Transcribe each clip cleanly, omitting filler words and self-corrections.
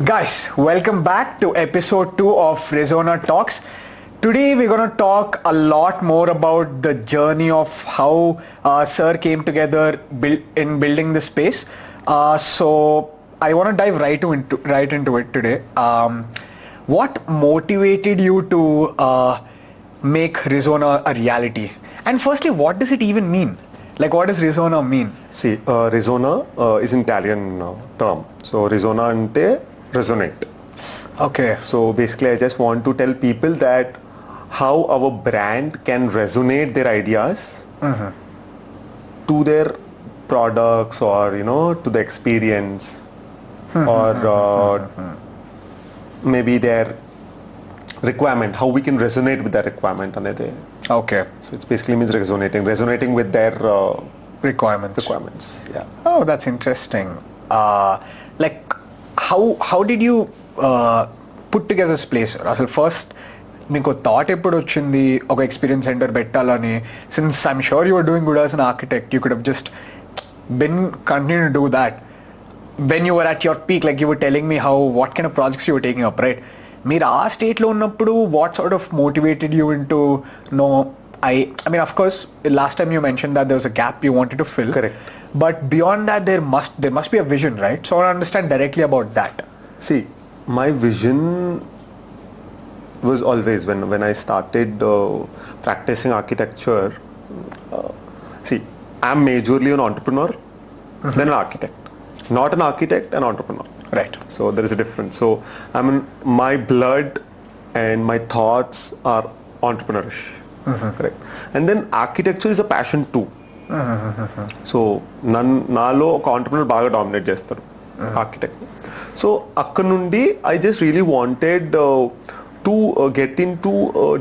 Guys, welcome back to episode 2 of Risuona Talks. Today we're going to talk a lot more about the journey of how Sir came together in building this space. So I want to dive right into it today. What motivated you to make Risuona a reality? And firstly, what does it even mean? Like, what does Risuona mean? See, Risuona is an Italian term. So Risuona ante resonate. Okay. So basically, I just want to tell people that how our brand can resonate their ideas to their products, or to the experience, or maybe their requirement. How we can resonate with their requirement. Okay. So it basically means resonating with their requirements. Yeah. Oh, that's interesting. How did you put together this place? Russell, first, మీకు thought ఎప్పుడు వచ్చింది ఒక experience centre పెట్టాలని? Since I'm sure you are doing good as an architect, you could have just been continue to do that when you were at your peak. Like you were telling me how what kind of projects you were taking up, right? మీరు ఆ స్టేట్లో ఉన్నప్పుడు what sort of motivated you in to know I mean, of course, last time you mentioned that there was a gap you wanted to fill. Correct. But beyond that, there must be a vision, right? So I want to understand directly about that. See, my vision was always when I started practicing architecture. See, I'm majorly an entrepreneur, then an architect. Not an architect, an entrepreneur. Right. So there is a difference. So my blood and my thoughts are entrepreneurish. Correct. And then architecture is a passion too. So నాలో ఒక entrepreneur బాగా dominate చేస్తారు, architect. So అక్కడ నుండి I just really wanted to get into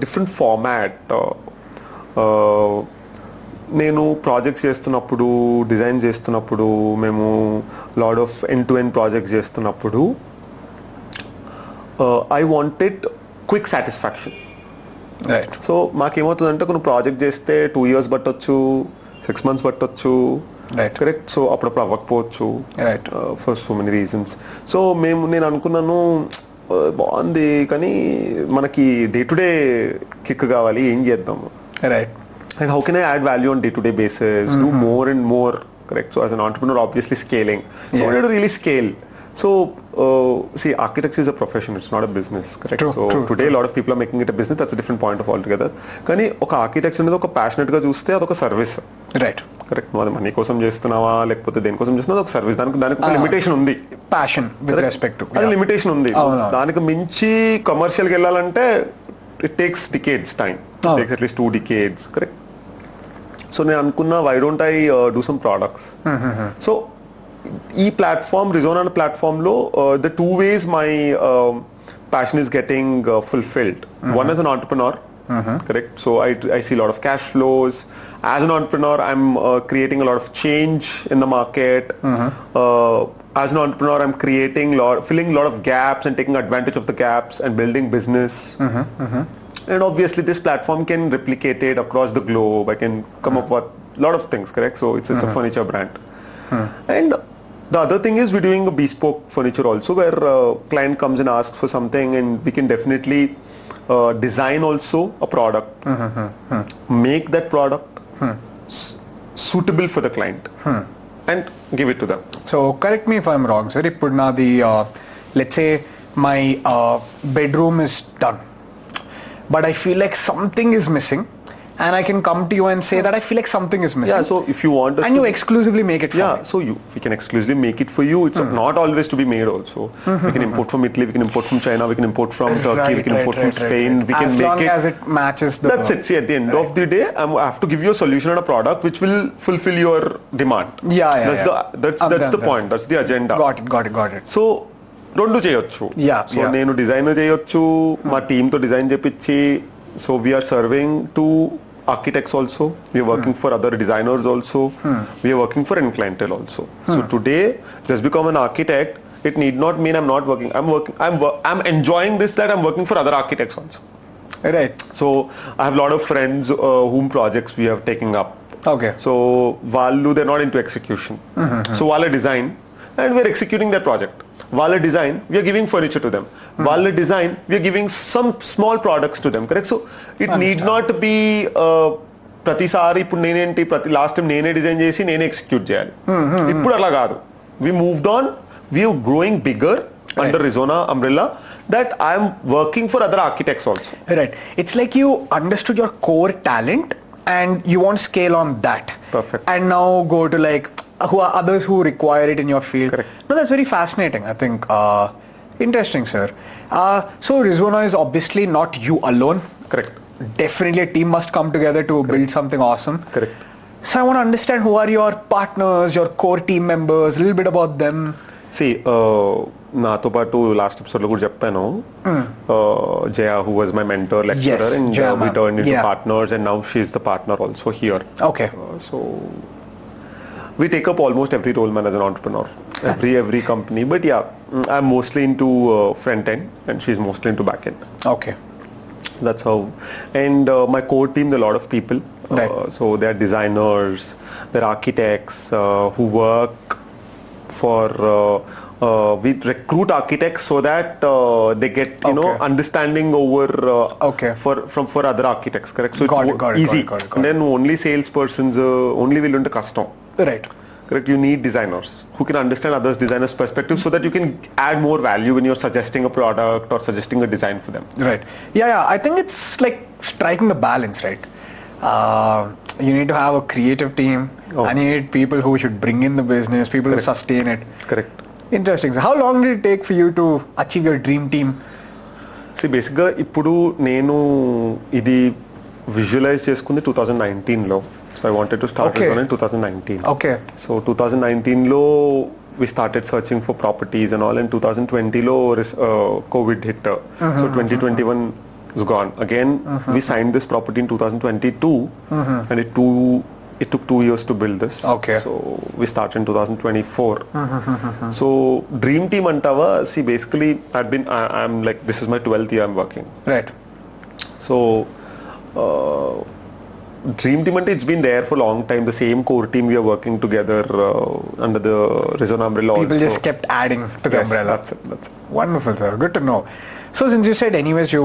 different format. నేను projects చేస్తున్నప్పుడు, design చేస్తున్నప్పుడు, మేము lot of end to end projects చేస్తున్నప్పుడు I wanted quick satisfaction. Right. So మాకేమవుతుందంటే కొన్ని ప్రాజెక్ట్ చేస్తే 2 years పట్టొచ్చు, 6 months పట్టొచ్చు. Right. కరెక్ట్. సో అప్పుడప్పుడు అవ్వకపోవచ్చు, Right. For so many reasons. So నేను అనుకున్నాను బాగుంది, కానీ మనకి డే టు డే కిక్ కావాలి, ఏం చేద్దాము, Right. and how can I add value on day to day basis, do more and more. Correct. So as an entrepreneur, obviously scaling, so I wanted to really scale. So see, architecture is a profession, it's not a business. Correct. True, so true, today a lot of people are making it a business. That's a different point of altogether. కానీ ఒక architecture అనేది ఒక passionate గా చూస్తే అదొక service. Right. Correct. నువ్వు అది money కోసం చేస్తున్నావా లేకపోతే దేనికోసం చేస్తున్నావు, ఒక సర్వీస్. దానికి ఒక లిమిటేషన్ ఉంది. Passion with respect to. అది లిమిటేషన్ ఉంది. అవును. దానికి మించి కమర్షియల్కి వెళ్ళాలంటే it takes decades time. It takes at least 2 decades. Correct. So నేను అనుకున్నా, why don't I do some products. So ఈ ప్లాట్ఫామ్, రిజోనా ప్లాట్ఫామ్లో the 2 ways my passion is getting fulfilled. One as an entrepreneur, correct. So I see a lot of cash flows. As an entrepreneur, I'm creating a lot of change in the market. As an entrepreneur, I'm filling a lot of gaps and taking advantage of the gaps and building business. And obviously this platform can replicate it across the globe. I can come up with a lot of things, correct. So it's a furniture brand. And the other thing is we're doing a bespoke furniture also, where client comes and asks for something, and we can definitely design also a product, make that product suitable for the client, and give it to them. So correct me if I'm wrong, sir. Ippudu naadi let's say my bedroom is done, but I feel like something is missing, and I can come to you and say that I feel like something is missing. Yeah, so if you want us and you exclusively make it for me. So we can exclusively make it for you. It's not always to be made also. We can import from Italy, we can import from China, we can import from Turkey, we can import from Spain. We can as make long it as it matches the... That's it. See, at the end of the day, I have to give you a solution and a product which will fulfill your demand. That's the point. That's the agenda. Got it. So రెండు చేయొచ్చు. So నేను design చేయొచ్చు, మా team తో design చేపించి. So we're serving to architects also, we are working for other designers also, we are working for end clientele also. So today, just become an architect, it need not mean I'm not working. I'm enjoying this, that I'm working for other architects also. Right. So I have a lot of friends whom projects we are taking up. Okay. So they're not into execution. So while I design and we're executing that project. వాళ్ళ design we're giving furniture to them, వాళ్ళ design we're giving some small products to them, correct? So it need not be ప్రతిసారి ఇప్పుడు నేనేంటి last time నేనే design చేసి నేనే execute చేయాలి. ఇప్పుడు అలా కాదు. We moved on, we are growing bigger under Rizona umbrella, that I am working for other architects also. Right. It's like you understood your core talent and you want to scale on that. Perfect. And now go to like who are others who require it in your field. Correct. No, that's very fascinating. I think interesting, sir. So Risuona is obviously not you alone. Correct. Definitely a team must come together to build something awesome. Correct. So I want to understand who are your partners, your core team members, a little bit about them. See, నాతో పాటు last episode లో కూడా చెప్పాను, Jaya who was my mentor lecturer and we turned into partners and now she is the partner also here. Okay. So we take up almost every role man as an entrepreneur, every company, but yeah, I'm mostly into front end and she's mostly into back end. Okay. That's how. And my core team, there are a lot of people. Right. So they are designers, they're architects who work for we recruit architects so that they get understanding over for other architects, correct? So it's easy. And then only salespersons only will into custom, right? Correct. You need designers who can understand others designers perspective so that you can add more value when you're suggesting a product or suggesting a design for them. Right. Yeah, I think it's like striking the balance, right? You need to have a creative team and you need people who should bring in the business, people who sustain it. Correct. Interesting. So how long did it take for you to achieve your dream team? See, basically ఇప్పుడు నేను ఇది visualise చేసుకుంది 2019 లో. So I wanted to start this one in 2019. Okay. So 2019 లో we started searching for properties and all, and 2020 లో COVID hit. So 2021 was gone. Again, we signed this property in 2022 and it took 2 years to build this. Okay. So we started in 2024. So dream team antava, see basically I'm like, this is my 12th year I'm working. Right. So dream team ante, it's been there for a long time. The same core team, we are working together under the Risuona umbrella. People also just kept adding to the umbrella. That's it. Wonderful, sir. Good to know. So since you said anyways you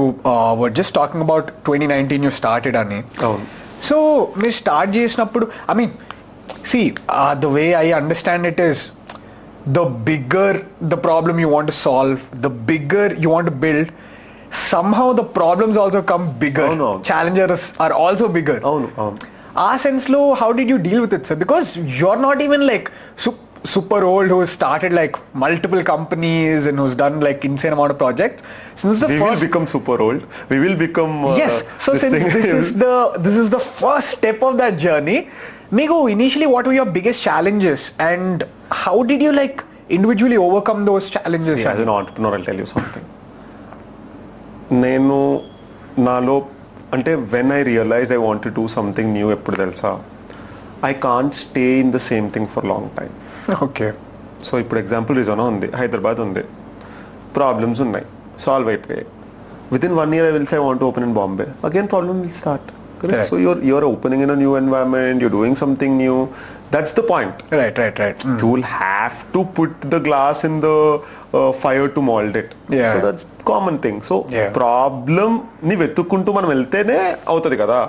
were just talking about 2019 you started ani. So మీరు start చేసినప్పుడు I mean see the way I understand it is the bigger the problem you want to solve, the bigger you want to build, somehow the problems also come bigger. Challenges are also bigger. ఆ sense లో how did you deal with it, sir? Because you're not even like super old who started like multiple companies and who's done like insane amount of projects. Since the we will become super old. We will become yes. So since this is the first step of that journey, Migo, initially what were your biggest challenges and how did you like individually overcome those challenges? See, as an entrepreneur, I'll tell you something. నేను నాలో అంటే when I realized I want to do something new, ఎప్పుడు తెలుసా, I can't stay in the same thing for long time. Okay. So ఇప్పుడు example రిజోనా ఉంది, హైదరాబాద్ ఉంది, problems ఉన్నాయి, solve అయిపోయాయి. With in 1 year I will say I want to open in Bombay. Again problem will start. Correct? So you're opening in a new environment, you're doing something new. That's the point. Right. You will have to put the glass in the fire to mold it. Yeah. So that's common thing. So problem ni వెతుక్కుంటూ మనం వెళ్తేనే అవుతుంది కదా.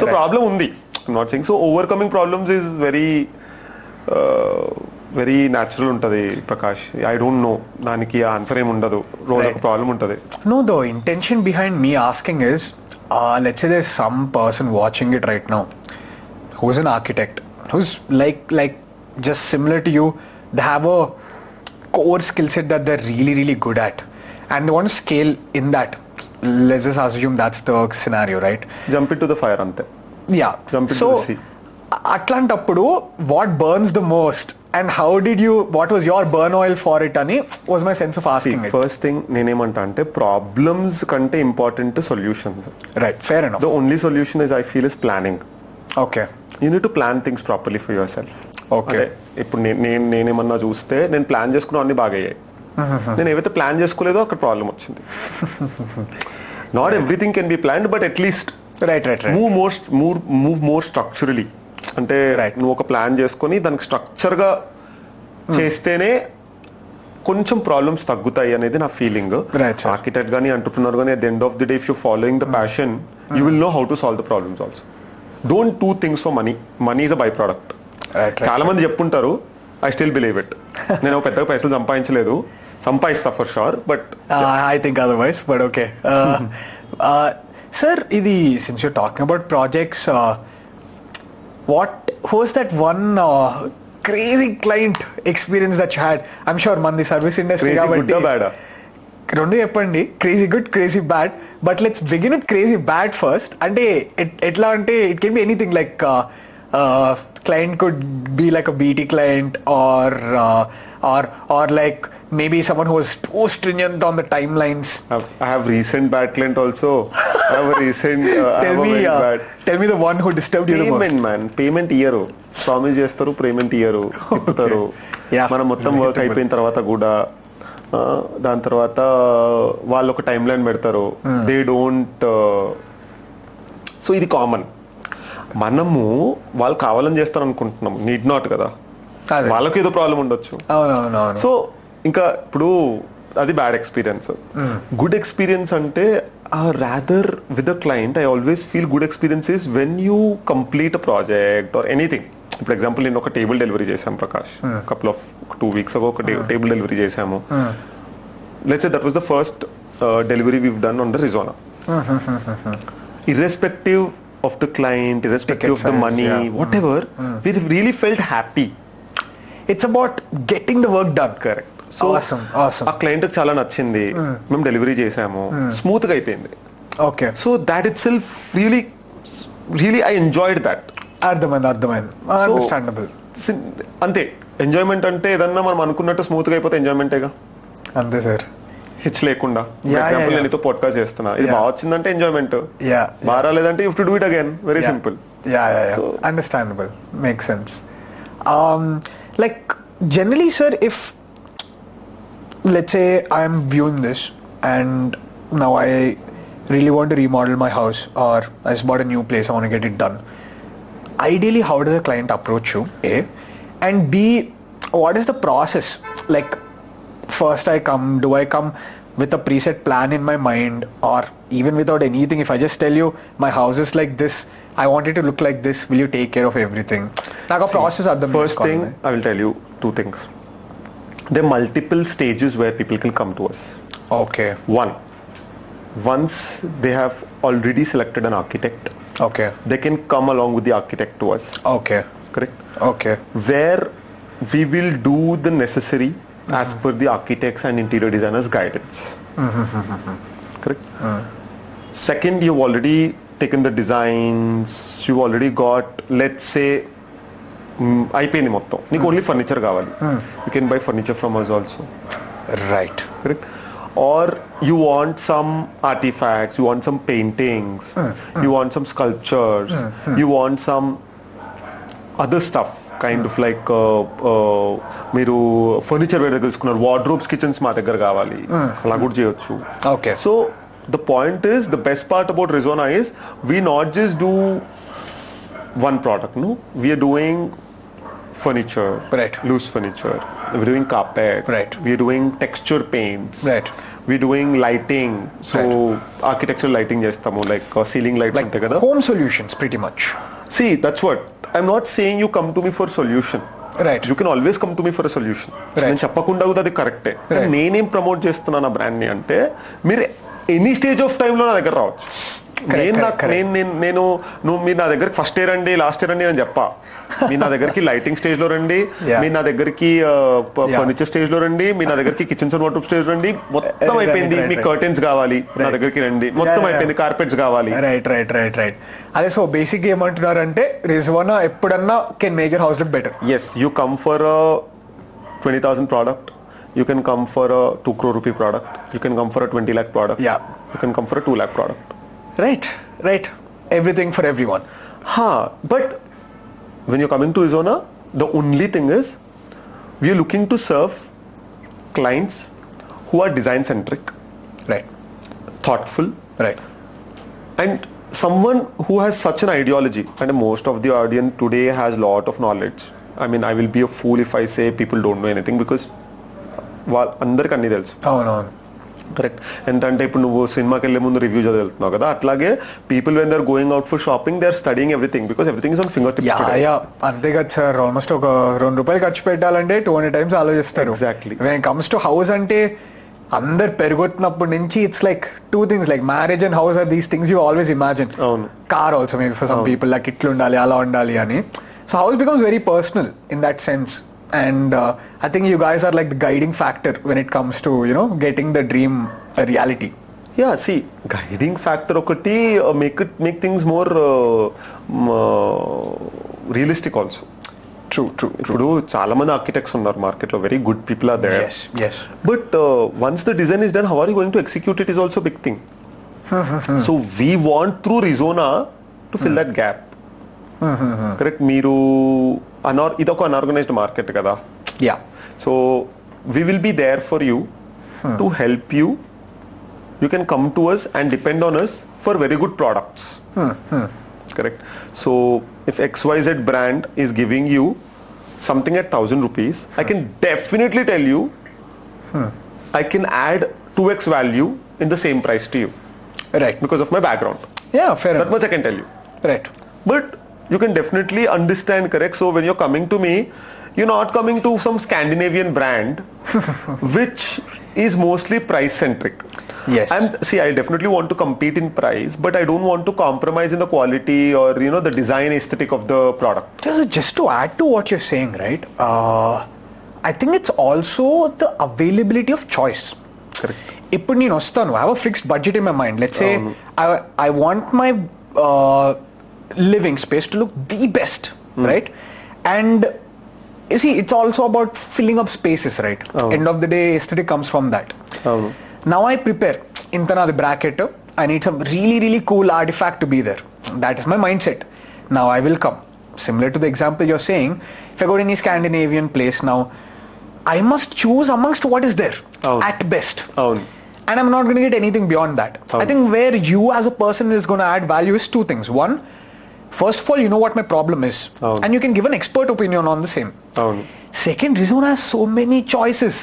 So problem ఉంది. I'm not saying so overcoming problems is very natural ఉంటుంది Prakash. I don't know, దానికి answer ఏమి ఉండదు, రోజు ఒక ప్రాబ్లం ఉంటుంది. No, the intention behind me asking is let's say there's some person watching it right now who's an architect who's like just similar to you. They have a core skill set that they're really good at and they want to scale in that. Let's just assume that's the scenario, right? Jump into the fire ante. Yeah. Jump into the sea. అట్లాంటప్పుడు what burns the most and what was your burn oil for it ani was my sense of asking. See, first thing నేనేమంటా అంటే problems కంటే important solutions. Right, fair enough. The only solution is I feel is planning. Okay. You need to plan things properly for yourself. Okay. ఇప్పుడు నేనేమన్నా చూస్తే నేను plan చేసుకున్న అన్ని బాగా అయ్యాయి, నేను ఏవైతే ప్లాన్ చేసుకోలేదో అక్కడ ప్రాబ్లం వచ్చింది. Not everything can be planned but at least move more structurally. అంటే నువ్వు ఒక ప్లాన్ చేసుకొని దానికి స్ట్రక్చర్ గా చేస్తేనే కొంచెం ప్రాబ్లమ్స్ తగ్గుతాయి అనేది నా ఫీలింగ్. Right, sir. ఆర్కిటెక్ట్ కానీ ఎంటర్ప్రినర్ కానీ at the end of the day if you following the passion you will know how to solve the problems also. Don't do things for money. Money is a by product. చాలా మంది చెప్పుంటారు, I still believe it. నేను పెద్దగా పైసలు సంపాదిస్తా for sure, but I think otherwise, but okay. Sir, since you're talking about projects, what was that one crazy client experience that you had? I'm sure man, the service industry crazy good or bad? రెండు చెప్పండి, crazy good, crazy bad. But let's begin with crazy bad first. అంటే ఎట్లా అంటే it can be anything, like client could be like a BT client or like maybe someone who was too stringent on the timelines. I have recent bad client also. I have a recent tell me the one who disturbed you the most. Payment man, payment ఇయ్యరు, promise చేస్తారు, payment ఇయ్యరు, తిప్పుతారు. మనం మొత్తం work అయిపోయిన తర్వాత కూడా దాని తర్వాత వాళ్ళు ఒక టైం లైన్ పెడతారు, దే డోంట్. సో ఇది కామన్. మనము వాళ్ళు కావాలని చేస్తారు అనుకుంటున్నాం, నీడ్ నాట్ కదా, వాళ్ళకి ఏదో ప్రాబ్లం ఉండొచ్చు. సో ఇంకా ఇప్పుడు అది బ్యాడ్ ఎక్స్పీరియన్స్. గుడ్ ఎక్స్పీరియన్స్ అంటే rather with the client, I always feel good experience is when you complete a project or anything. ఇప్పుడు ఎగ్జాంపుల్ నేను ఒక టేబుల్ డెలివరీ చేశాను Prakash, couple of 2 weeks ago ఒక టేబుల్ డెలివరీ చేశాము. Let's say that was the first delivery weave done on the Risuona. Irrespective of the client, irrespective of the money, whatever, we really felt happy. It's about getting the work done. Correct. So awesome. ఆ client కి చాలా నచ్చింది, మేము delivery చేసాము, smooth గా అయిపోయింది. Okay. So that itself really I enjoyed that. అర్థమైంది. Understandable. అంతే, ఎంజాయ్మెంట్ అంటే ఏదన్నా మనం అనుకున్నట్టు స్మూత్ గా అయిపోతే ఎంజాయ్మెంటేగా. అంతే సార్, హిచ్ లేకుండా. నేను నీతో పాడ్కాస్ట్ చేస్తున్నా, ఇది బాగా వచ్చిందంటే ఎంజాయ్మెంట్, బాగా రాలేదంటే you have to do it again. Very simple. Understandable, make sense. Like generally sir, if let's say I'm viewing this and now I really want to remodel my house, or I just bought a new place, I want to get it done. Ideally, how does a client approach you? A, and B, what is the process? Like, first do I come with a preset plan in my mind, or even without anything, if I just tell you my house is like this, I want it to look like this, will you take care of everything? Like a process at the first thing, I will tell you 2 things. There are multiple stages where people can come to us. Okay. One, once they have already selected an architect, okay, they can come along with the architect to us. Okay. Correct? Okay. Where we will do the necessary as per the architects and interior designers guidance. Correct? Second, you've already taken the designs, you've already got, let's say, అయిపోయింది మొత్తం, నీకు only furniture కావాలి, you can buy furniture from us also. Right. Correct? Or you want some artifacts, you want some paintings, you want some sculptures, you want some other stuff, kind of like మీరు furniture వేరే తీసుకున్నారు, wardrobes, kitchens మా దగ్గర కావాలి, అలా కూడా చేయొచ్చు. Okay. So the point is, the best part about Risuona is we not just do one product, no, we are doing furniture, right, loose furniture, we're doing carpet, right, we're doing texture paints, right, we're doing lighting, so architectural lighting chestamu, like ceiling lights ante kada, home solutions pretty much. See, that's what I'm not saying you come to me for solution, right, you can always come to me for a solution. నేను చెప్పకుండా కూడా అది కరెక్టే. నేనేం promote చేస్తున్నాను ఆ brand ని అంటే, మీరు ఎనీ స్టేజ్ ఆఫ్ టైమ్ లో నా దగ్గర రావచ్చు. నేను నువ్వు మీరు నా దగ్గరికి ఫస్ట్ ఇయర్ రండి, లాస్ట్ ఇయర్ రండి అని చెప్పా. మీరు నా దగ్గరికి లైటింగ్ స్టేజ్ లో రండి, మీరు నా దగ్గరికి ఫర్నిచర్ స్టేజ్ లో రండి, మీరు నా దగ్గరికి కిచెన్స్ అండ్ వార్డ్రోబ్ స్టేజ్ రండి, మొత్తం అయిపోయింది. మీకు కర్టెన్స్ కావాలి, నా దగ్గరికి రండి, మొత్తం అయిపోయింది. కార్పెట్స్ కావాలి. రైట్. అదే, సో బేసిక్ ఏమంటున్నారంటే Risuona ఎప్పుడన్నా can make your house look better. Yes, you come for 20,000 product, you can come for a 2 crore rupee product, you can come for a 20 lakh product, you can come for a 2 lakh product. Right. Everything for everyone. But when you're coming to Risuona, the only thing is we are looking to serve clients who are design centric, right, thoughtful, right, and someone who has such an ideology. And most of the audience today has lot of knowledge. I mean, I will be a fool if I say people don't know anything, because అందరికి అన్ని తెలుసు. అవునవును. Correct. అంటే ఇప్పుడు నువ్వు సినిమాకి వెళ్ళే ముందు రివ్యూ చదువుతున్నావు కదా, అట్లాగే people when they're going out for shopping they are studying everything because everything is on finger tips. అంతే కదా సార్, ఆల్మోస్ట్ ఒక ₹2 ఖర్చు పెట్టాలంటే 200 times ఆలోచిస్తారు. Exactly. When it comes to house అంటే అందరు పెరుగుతున్నప్పటి నుంచి it's like 2 things, like marriage and house are these things you always imagine. అవును. Car also maybe for some people like ఇట్లా ఉండాలి అలా ఉండాలి అని. So house becomes very personal in that sense. And I think you guys are like the guiding factor when it comes to, you know, getting the dream a reality. Yeah, see, guiding factor okati make things more realistic also. True. ఇప్పుడు చాలా మంది architects ఉన్నారు market లో, very good people are there. Yes. But once the design is done, how are you going to execute it is also a big thing. So we want through Risuona to fill that gap. Correct. మీరు ఇదొక unorganised market కదా. Yeah. So we will be there for you to help you. You can come to us and depend on us for very good products. Correct. So if XYZ brand is giving you something at 1,000 rupees, I can definitely tell you I can add 2x value in the same price to you. Right. Because of my background. Yeah, fair That enough. much I can tell you. Right. But you can definitely understand, correct? So when you're coming to me, you're not coming to some Scandinavian brand which is mostly price centric. Yes. And see, I definitely want to compete in price, but I don't want to compromise in the quality or, you know, the design aesthetic of the product. Just to add to what you're saying, right? I think it's also the availability of choice. Correct. ఇప్పుడు నేను వస్తాను, I have a fixed budget in my mind. Let's say I want my living space to look the best, right? And you see, it's also about filling up spaces, right? End of the day, aesthetic comes from that. Now I prepare inta the bracket, I need some really cool artifact to be there. That is my mindset. Now I will come. Similar to the example you're saying, if I go to any Scandinavian place now, I must choose amongst what is there at best. And I'm not going to get anything beyond that. I think where you as a person is going to add value is 2 things. One, first of all, you know what my problem is, and you can give an expert opinion on the same. Second, Risuona has so many choices.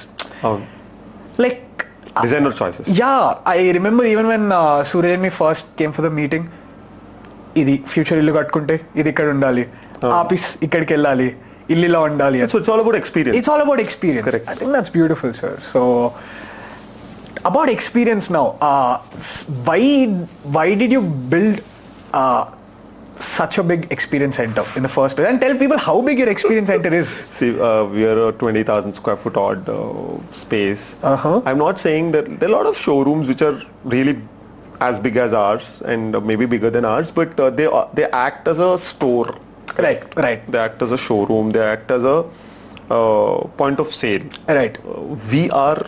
Like designer choices. Yeah, I remember even when Suraj and me first came for the meeting, ఇది future ఇల్లు కట్టుకుంటే ఇది ఇక్కడ ఉండాలి, office ఇక్కడికి వెళ్ళాలి, ఇల్లు ఇలా ఉండాలి. So it's all about experience. It's all about experience. Correct. I think that's beautiful, sir. So about experience now, why did you build such a big experience center in the first place? And tell people how big your experience center is. See, we are a 20,000 square foot odd space. I'm not saying that there are a lot of showrooms which are really as big as ours and maybe bigger than ours, but they act as a store. Right. They act as a showroom. They act as a point of sale. Right. We are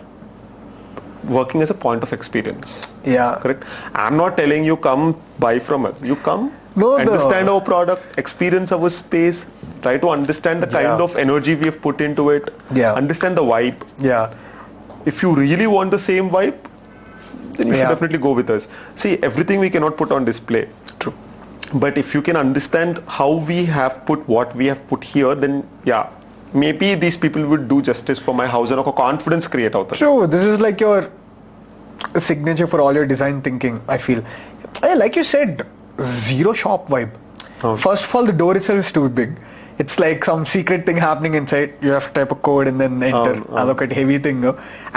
working as a point of experience. Yeah. Correct. I'm not telling you come buy from us. You come, understand our product, experience our space, try to understand the kind of energy we have put into it. Understand the vibe. If you really want the same vibe, then you should definitely go with us. See, everything we cannot put on display. True. But if you can understand how we have put what we have put here, then maybe these people would do justice for my house and a confidence create out there. True. This is like your signature for all your design thinking, I feel. Like you said, zero shop vibe. First of all, the door itself is too big. It's like some secret thing happening inside. You have to type a code and then enter. That's a heavy thing.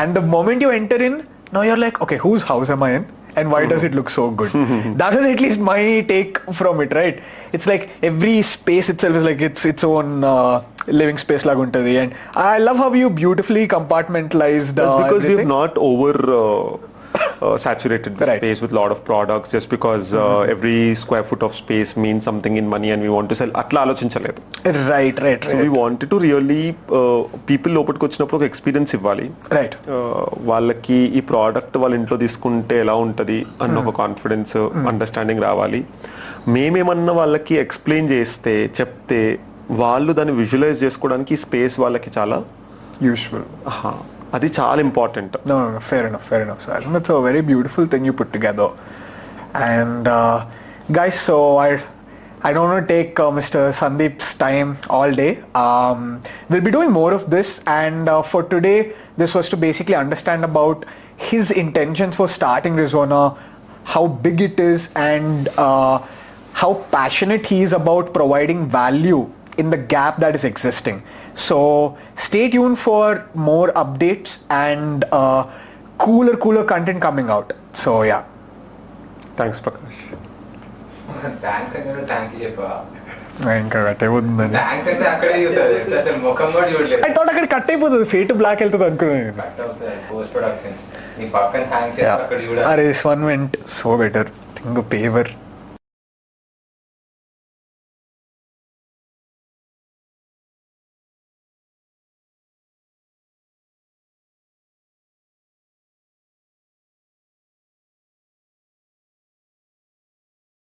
And the moment you enter in, now you're like, okay, whose house am I in? And why does it look so good? That is at least my take from it, right? It's like every space itself is like its own living space laga untadi. And I love how you beautifully compartmentalized That's because everything. we've not over saturated the space with a lot of products just because every square foot of space means something in money and we want to sell. Atla ఆలోచించలేదు. Right. So we wanted to really people లోపలికి వచ్చినప్పుడు ఒక experience ఇవ్వాలి. Right. వాళ్ళకి ఈ product వాళ్ళ ఇంట్లో తీసుకుంటే ఎలా ఉంటది అన్న ఒక కాన్ఫిడెన్స్ అండర్స్టాండింగ్ రావాలి. మేమేమన్నా వాళ్ళకి ఎక్స్ప్లెయిన్ చేస్తే చెప్తే వాళ్ళు దాన్ని విజువలైజ్ చేసుకోవడానికి స్పేస్ వాళ్ళకి చాలా యూస్ఫుల్. అది చాలా important. No, fair enough, sir. I think that's a very beautiful thing you put together. And guys, so I don't want to take Mr. Sandeep's time all day. We'll be doing more of this, and for today, this was to basically understand about his intentions for starting Risuona, how big it is, and how passionate he is about providing value in the gap that is existing. So stay tuned for more updates and cooler content coming out. So yeah. Thanks Prakash. Thanks అంటే thank you చెప్పా. ఇంకా cut అయిపోతుందని thanks అంటే అక్కడే చూస్తుంది అసలు ముఖం కూడా చూడలేదు. ఐ థాట్ అక్కడ కట్ అయిపోతుంది, ఫేట్ బ్లాక్ వెళ్తుంది అనుకున్నాను. కట్ అవుతుంది పోస్ట్ ప్రొడక్షన్. నీ పక్కన థ్యాంక్స్ అక్కడ చూడాలి. అరే this one went so better thing paver